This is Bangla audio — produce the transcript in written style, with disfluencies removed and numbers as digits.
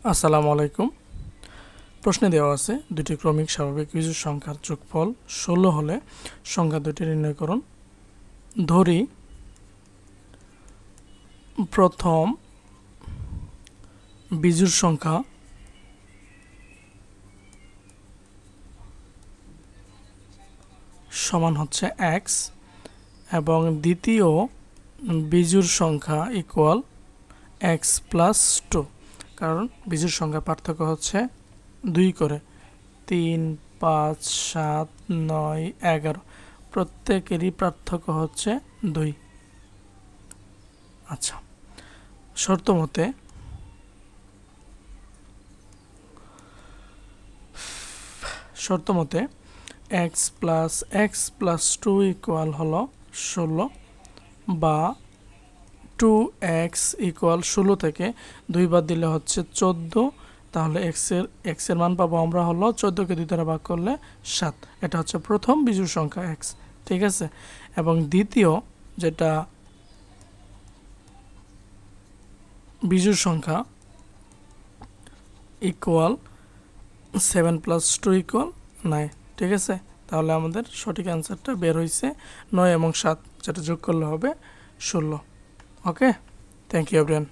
আসসালামু আলাইকুম। প্রশ্নে দেওয়া আছে দুটি ক্রমিক স্বাভাবিক বিজোড় সংখ্যার যোগফল 16 হলে সংখ্যা দুটি নির্ণয় করুন। ধরি প্রথম বিজোড় সংখ্যা সমান হচ্ছে x এবং দ্বিতীয় বিজোড় সংখ্যা ইকুয়াল x প্লাস 2, কারণ বিজোড় সংখ্যা পার্থক্য হচ্ছে 2 করে 3, 5, 7, 9, 11 প্রত্যেকেরই পার্থক্য হচ্ছে 2। আচ্ছা, শর্ত মতে x প্লাস 2 ইকুয়াল হলো 16 বা 2x ইকুয়াল 16 থেকে 2 বাদ দিলে হচ্ছে 14, তাহলে x এর মান পাবো আমরা হলো 14কে 2 দ্বারা ভাগ করলে 7। এটা হচ্ছে প্রথম বিজোড় সংখ্যা x, ঠিক আছে। এবং দ্বিতীয় যেটা বিজোড় সংখ্যা ইকুয়াল 7 প্লাস 2 ইকুয়াল 9, ঠিক আছে। তাহলে আমাদের সঠিক অ্যান্সারটা বের হয়েছে 9 এবং 7, যেটা যোগ করলে হবে 16। ওকে, থ্যাংক ইউ এভরিওয়ান।